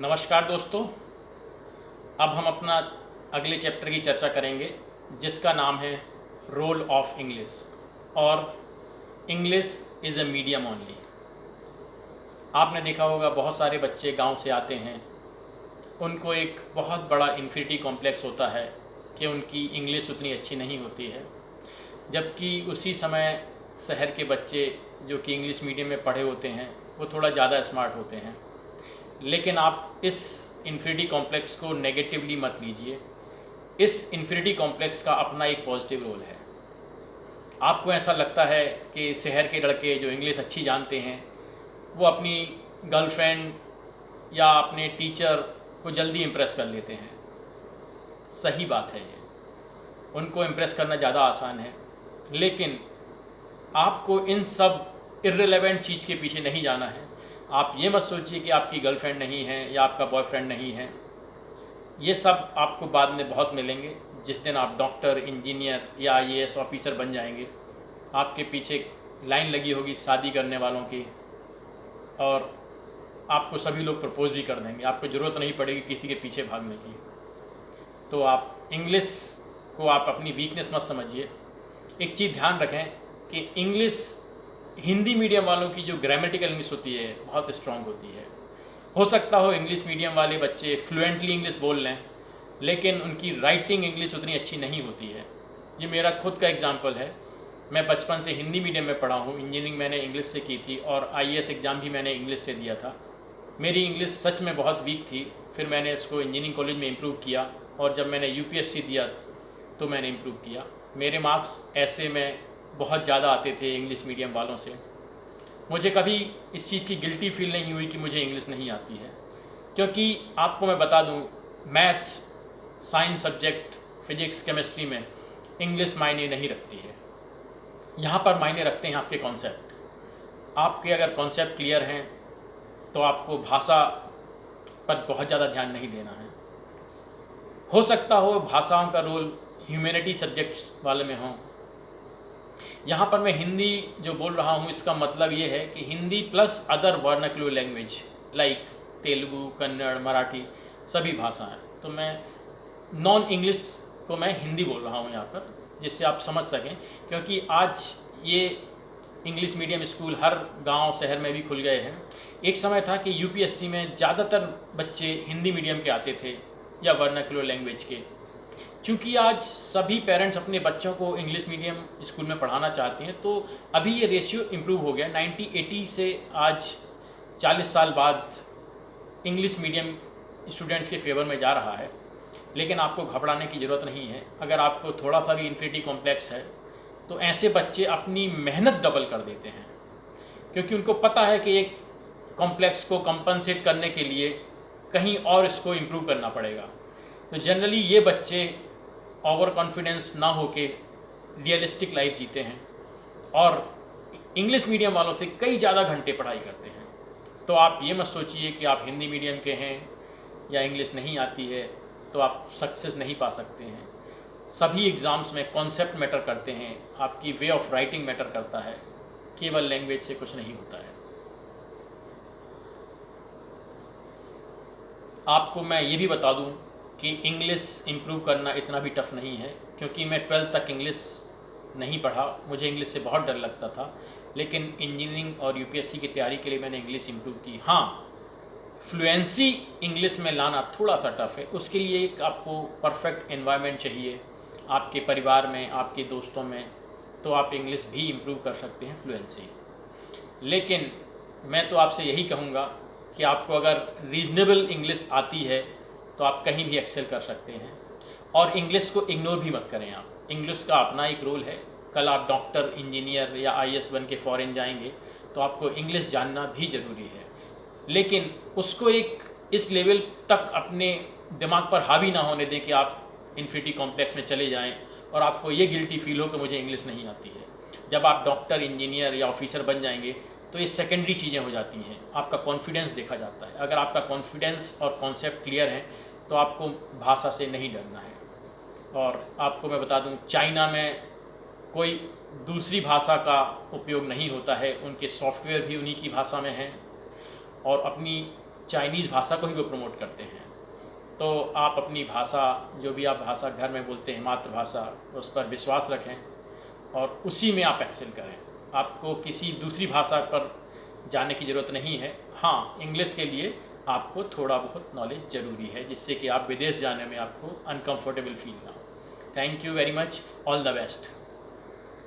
नमस्कार दोस्तों। अब हम अपना अगले चैप्टर की चर्चा करेंगे जिसका नाम है रोल ऑफ इंग्लिश और English is a medium only. आपने देखा होगा बहुत सारे बच्चे गांव से आते हैं, उनको एक बहुत बड़ा इन्फिनिटी कॉम्प्लेक्स होता है कि उनकी इंग्लिश उतनी अच्छी नहीं होती है, जबकि उसी समय शहर के बच्चे जो कि इंग्लिश मीडियम में पढ़े होते हैं वो थोड़ा ज़्यादा स्मार्ट होते हैं। लेकिन आप इस इन्फिनिटी कॉम्प्लेक्स को नेगेटिवली मत लीजिए। इस इन्फिनिटी कॉम्प्लेक्स का अपना एक पॉजिटिव रोल है। आपको ऐसा लगता है कि शहर के लड़के जो इंग्लिश अच्छी जानते हैं वो अपनी गर्लफ्रेंड या अपने टीचर को जल्दी इम्प्रेस कर लेते हैं। सही बात है, ये उनको इम्प्रेस करना ज़्यादा आसान है, लेकिन आपको इन सब इर्रेलेवेंट चीज़ के पीछे नहीं जाना है। आप ये मत सोचिए कि आपकी गर्लफ्रेंड नहीं है या आपका बॉयफ्रेंड नहीं है। ये सब आपको बाद में बहुत मिलेंगे। जिस दिन आप डॉक्टर, इंजीनियर या आईएएस ऑफिसर बन जाएंगे, आपके पीछे लाइन लगी होगी शादी करने वालों की, और आपको सभी लोग प्रपोज भी कर देंगे। आपको ज़रूरत नहीं पड़ेगी किसी के पीछे भागने की। तो आप इंग्लिश को आप अपनी वीकनेस मत समझिए। एक चीज़ ध्यान रखें कि इंग्लिश हिंदी मीडियम वालों की जो ग्रामेटिकल इंग्लिश होती है बहुत स्ट्रांग होती है। हो सकता हो इंग्लिश मीडियम वाले बच्चे फ्लुएंटली इंग्लिश बोल लें, लेकिन उनकी राइटिंग इंग्लिश उतनी अच्छी नहीं होती है। ये मेरा खुद का एग्जांपल है। मैं बचपन से हिंदी मीडियम में पढ़ा हूँ, इंजीनियरिंग मैंने इंग्लिश से की थी और आईएएस एग्ज़ाम भी मैंने इंग्लिश से दिया था। मेरी इंग्लिश सच में बहुत वीक थी, फिर मैंने इसको इंजीनियरिंग कॉलेज में इम्प्रूव किया और जब मैंने यूपीएससी दिया तो मैंने इम्प्रूव किया। मेरे मार्क्स ऐसे में बहुत ज़्यादा आते थे इंग्लिश मीडियम वालों से। मुझे कभी इस चीज़ की गिल्टी फील नहीं हुई कि मुझे इंग्लिश नहीं आती है, क्योंकि आपको मैं बता दूं, maths, science subject, physics, chemistry में इंग्लिश मायने नहीं रखती है। यहाँ पर मायने रखते हैं आपके कॉन्सेप्ट। आपके अगर कॉन्सेप्ट क्लियर हैं तो आपको भाषा पर बहुत ज़्यादा ध्यान नहीं देना है। हो सकता हो भाषाओं का रोल ह्यूमैनिटी सब्जेक्ट्स वाले में हो। यहाँ पर मैं हिंदी जो बोल रहा हूँ इसका मतलब ये है कि Hindi plus other vernacular language like Telugu, Kannada, Marathi, सभी भाषाएं। तो मैं नॉन इंग्लिश को मैं हिंदी बोल रहा हूँ यहाँ पर, जिससे आप समझ सकें, क्योंकि आज ये इंग्लिश मीडियम स्कूल हर गांव शहर में भी खुल गए हैं। एक समय था कि यूपीएससी में ज़्यादातर बच्चे हिंदी मीडियम के आते थे या वर्नाक्युलर लैंग्वेज के। चूँकि आज सभी पेरेंट्स अपने बच्चों को इंग्लिश मीडियम स्कूल में पढ़ाना चाहते हैं, तो अभी ये रेशियो इम्प्रूव हो गया। 1980 से आज 40 साल बाद इंग्लिश मीडियम स्टूडेंट्स के फेवर में जा रहा है। लेकिन आपको घबराने की ज़रूरत नहीं है। अगर आपको थोड़ा सा भी इन्फिनिटी कॉम्प्लेक्स है तो ऐसे बच्चे अपनी मेहनत डबल कर देते हैं, क्योंकि उनको पता है कि एक कॉम्प्लेक्स को कंपनसेट करने के लिए कहीं और इसको इम्प्रूव करना पड़ेगा। तो जनरली ये बच्चे ओवर कॉन्फिडेंस ना होके रियलिस्टिक लाइफ जीते हैं और इंग्लिश मीडियम वालों से कई ज़्यादा घंटे पढ़ाई करते हैं। तो आप ये मत सोचिए कि आप हिंदी मीडियम के हैं या इंग्लिश नहीं आती है तो आप सक्सेस नहीं पा सकते हैं। सभी एग्ज़ाम्स में कॉन्सेप्ट मैटर करते हैं, आपकी वे ऑफ राइटिंग मैटर करता है, केवल लैंग्वेज से कुछ नहीं होता है। आपको मैं ये भी बता दूं कि इंग्लिश इम्प्रूव करना इतना भी टफ़ नहीं है, क्योंकि मैं 12th तक इंग्लिश नहीं पढ़ा, मुझे इंग्लिश से बहुत डर लगता था। लेकिन इंजीनियरिंग और यूपीएससी की तैयारी के लिए मैंने इंग्लिश इम्प्रूव की। हाँ, फ्लुएंसी इंग्लिश में लाना थोड़ा सा टफ़ है। उसके लिए एक आपको परफेक्ट एनवायरनमेंट चाहिए आपके परिवार में, आपके दोस्तों में, तो आप इंग्लिश भी इम्प्रूव कर सकते हैं फ्लुएंसी। लेकिन मैं तो आपसे यही कहूँगा कि आपको अगर रीजनेबल इंग्लिश आती है तो आप कहीं भी एक्सेल कर सकते हैं। और इंग्लिश को इग्नोर भी मत करें आप। इंग्लिश का अपना एक रोल है। कल आप डॉक्टर, इंजीनियर या आईएएस बन के फ़ॉरेन जाएंगे तो आपको इंग्लिश जानना भी ज़रूरी है, लेकिन उसको एक इस लेवल तक अपने दिमाग पर हावी ना होने दें कि आप इन्फिनिटी कॉम्प्लेक्स में चले जाएं और आपको ये गिल्टी फील हो कि मुझे इंग्लिश नहीं आती है। जब आप डॉक्टर, इंजीनियर या ऑफिसर बन जाएंगे तो ये सेकेंडरी चीज़ें हो जाती हैं। आपका कॉन्फिडेंस देखा जाता है। अगर आपका कॉन्फिडेंस और कॉन्सेप्ट क्लियर है तो आपको भाषा से नहीं डरना है। और आपको मैं बता दूं, चाइना में कोई दूसरी भाषा का उपयोग नहीं होता है, उनके सॉफ्टवेयर भी उन्हीं की भाषा में हैं और अपनी चाइनीज़ भाषा को ही वो प्रमोट करते हैं। तो आप अपनी भाषा, जो भी आप भाषा घर में बोलते हैं, मातृभाषा, उस पर विश्वास रखें और उसी में आप एक्सेल करें। आपको किसी दूसरी भाषा पर जाने की ज़रूरत नहीं है। हाँ, इंग्लिश के लिए आपको थोड़ा बहुत नॉलेज ज़रूरी है, जिससे कि आप विदेश जाने में आपको अनकंफर्टेबल फील ना हो। Thank you very much, all the best.